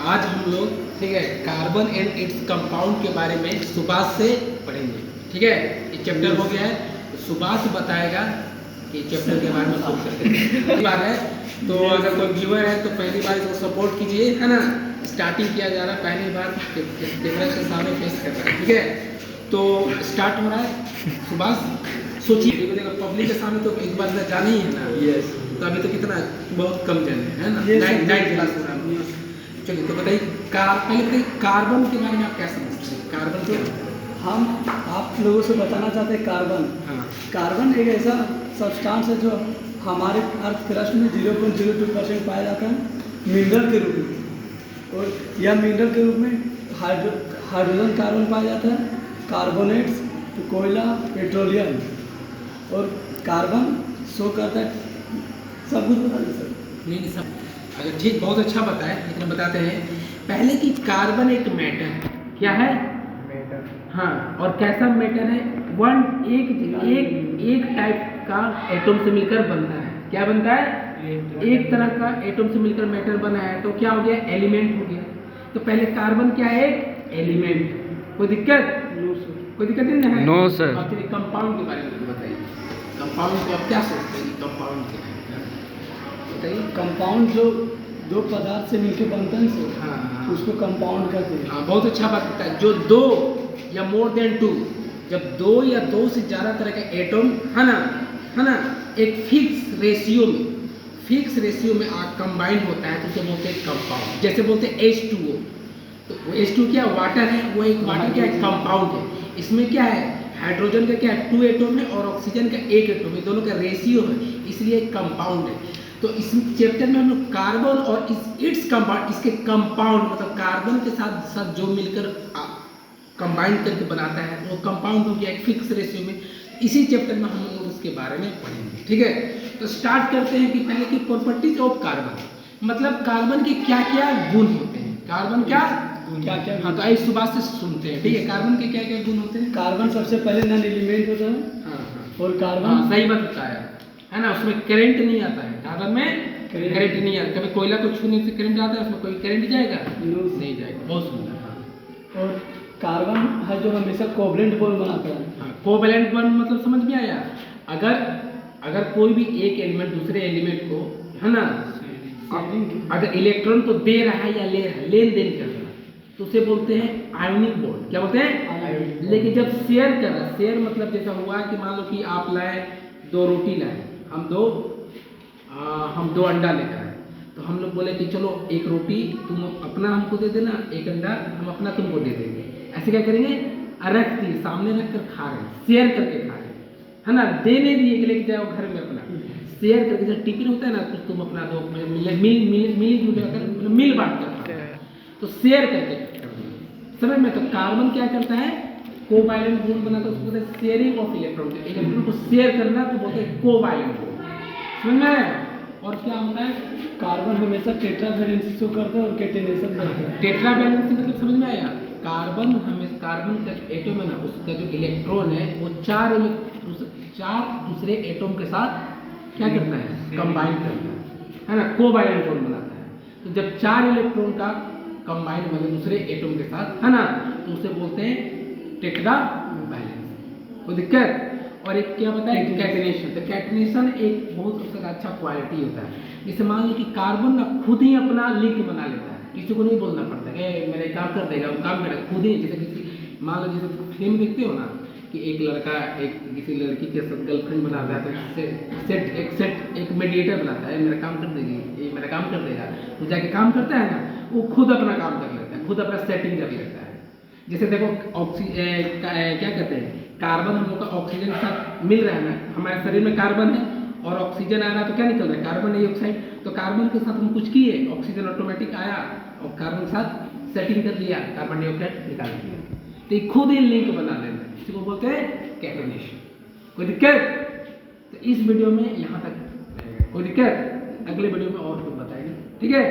आज हम लोग ठीक है कार्बन एंड इट्स कंपाउंड के बारे में सुभाष से पढ़ेंगे। ठीक है, ये चैप्टर हो गया है तो सुभाष बताएगा कि चैप्टर के बारे में सोच सकते हैं बात है। तो अगर कोई व्यूअर है तो पहली बार इसको सपोर्ट कीजिए, है ना। स्टार्टिंग किया जा रहा है, पहली बार कैमरा के सामने फेस कर रहा है। ठीक है, तो स्टार्ट हो रहा है। सुभाष सोचिए, पब्लिक के सामने तो एक बार जाना ही है ना। यस, तो अभी तो कितना बहुत कम जाने है ना, नाइन्थ क्लास हो रहा है। चलिए तो बताइए पहले बताइए कार्बन के बारे में आप क्या समझते हैं, कार्बन क्या होता है? हम आप लोगों से बताना चाहते हैं कार्बन। हाँ, कार्बन एक ऐसा सब्सटेंस है जो हमारे अर्थ क्रस्ट में 0.02% पाया जाता है मिनरल के रूप में, और यह मिनरल के रूप में हाइड्रोजन कार्बन पाया जाता है, कार्बोनेट्स, कोयला, पेट्रोलियम, और कार्बन शो करता है। सब कुछ बता दें सर? नहीं सब अगर ठीक, बहुत अच्छा बताए, इतना बताते हैं पहले कि कार्बन एक मैटर है। क्या है? मैटर। हाँ, और कैसा मैटर है? एक टाइप का एटम से मिलकर बनता है। क्या बनता है? एक तरह का एटम से मिलकर मैटर बना है, तो क्या हो गया? एलिमेंट हो गया। तो पहले कार्बन क्या है? एलिमेंट। कोई दिक्कत? No sir. कोई दिक्कत नहीं है? No sir. अब चलिए कंपाउंड के बारे में बताइए। कंपाउंड को आप क्या सोचते हैं? कंपाउंड क्या है बताइए। कंपाउंड जो दो पदार्थ से मिलकर बनता है सर, हाँ, उसको कंपाउंड कहते हैं। हाँ, बहुत अच्छा बात बताया। जो दो या मोर देन टू, जब दो या दो से ज़्यादा तरह के एटम है ना, एक फिक्स रेशियो में कंबाइन होता है तो उसे बोलते हैं कंपाउंड। जैसे बोलते हैं H2O, तो H2 क्या वाटर है, वो एक वाटर क्या है? कंपाउंड है। इसमें क्या है? हाइड्रोजन का क्या है? 2 एटम है, और ऑक्सीजन का 1 एटम है, दोनों का रेशियो है, इसलिए एक कंपाउंड है। तो इस चैप्टर में हम लोग कार्बन और इट्स कंपाउंड, इसके कंपाउंड मतलब कार्बन के साथ साथ जो मिलकर कंबाइन करके बनाता है वो कंपाउंड हो गया, एक फिक्स रेशियो में। इसी चैप्टर में हम लोग उसके बारे में पढ़ेंगे। ठीक है, तो स्टार्ट करते हैं कि पहले की प्रॉपर्टीज ऑफ कार्बन, मतलब कार्बन के क्या क्या गुण होते हैं। कार्बन क्या क्या? हाँ, तो आइए सुभाष से सुनते हैं। ठीक है, कार्बन के क्या क्या गुण होते हैं? कार्बन सबसे पहले नॉन एलिमेंट होता है, हाँ, और कार्बन हाँ, सही बात बताया है ना। उसमें करंट नहीं आता है, कार्बन में करंट नहीं आता। कभी कोयला को छूने से करंट आता है, उसमें कोई करंट जाएगा? नहीं जाएगा। बहुत सुंदर। हाँ, और कार्बन है जो हमेशा कोवलेंट बॉन्ड बनाता है। हाँ, कोवैलेंट बॉन्ड मतलब समझ में आया? अगर कोई भी एक एलिमेंट दूसरे एलिमेंट को, है ना, अगर इलेक्ट्रॉन को दे रहा है या ले रहा है, लेन देन कर रहा है, तो उसे बोलते हैं आयोनिक बॉन्ड। क्या बोलते हैं? लेकिन जब शेयर कर रहा है, शेयर मतलब जैसा हुआ कि मान लो कि आप लाए 2 रोटी लाए, हम दो अंडा लेकर आए, तो हम लोग बोले कि चलो एक रोटी तुम अपना हमको दे देना, एक अंडा हम अपना तुमको दे देंगे। ऐसे क्या करेंगे? रख दिए, सामने रख कर खा रहे हैं, शेयर करके खा रहे हैं, है ना। देने दिए कि लेके जाओ घर में अपना, शेयर करके। जैसे टिफिन होता है ना, तो तुम अपना दो, मिल जुल कर मिल बांट कर खा रहे हैं, तो शेयर करके समझ में। तो कार्बन क्या करता है? कोवैलेंट बॉन्ड बनाता है, उसको बोलते हैं शेयरिंग ऑफ इलेक्ट्रॉन। इलेक्ट्रॉन को शेयर करना तो बोलते हैं कोवैलेंट बॉन्ड। समझ में आया? और क्या होता है? कार्बन हमेशा टेट्रा वैलेंसी शो करता है और कैटेनेशन करता है। टेट्रा वैलेंसी मतलब समझ में आया? कार्बन का एटम है ना, उसका जो इलेक्ट्रॉन है वो 4 दूसरे एटम के साथ क्या करता है? कंबाइन करता है ना, कोवैलेंट बॉन्ड बनाता है। तो जब 4 इलेक्ट्रॉन का कंबाइन मतलब दूसरे एटम के साथ, है ना, तो उसे बोलते हैं टेट्रा वैलेंसी। कोई दिक्कत? और एक क्या बताया? कैटेनेशन। तो कैटेनेशन एक बहुत अच्छा क्वालिटी होता है। जैसे मान लो कि कार्बन ना खुद ही अपना लिंक बना लेता है, किसी को नहीं बोलना पड़ता है मेरे काम कर देगा, वो काम करेगा खुद ही। जैसे किसी मान लो जैसे फिल्म देखते हो ना कि एक लड़का किसी लड़की के साथ गर्लफ्रेंड बनाता है, तो एक मेडिएटर बनाता है, मेरा काम कर देगी, ये मेरा काम कर देगा, तो जाके काम करता है ना, वो खुद अपना काम कर लेता है, खुद अपना सेटिंग कर लेता है। जैसे देखो क्या कहते हैं, कार्बन हम लोग का ऑक्सीजन के साथ मिल रहा है ना, हमारे शरीर में कार्बन है और ऑक्सीजन आ रहा है, तो क्या निकल रहा है? Carbon dioxide. तो कार्बन के साथ हम कुछ किए, ऑक्सीजन ऑटोमेटिक आया और कार्बन के साथ सेटिंग कर लिया, कार्बन डाइऑक्साइड निकाल दिया। तो ये खुद ही लिंक बना लेना है, इसी को बोलते हैं कैटेनेशन। कोई दिक्कत? तो इस वीडियो में यहाँ तक। कोई दिक्कत? अगले वीडियो में और कुछ बताएंगे। ठीक है।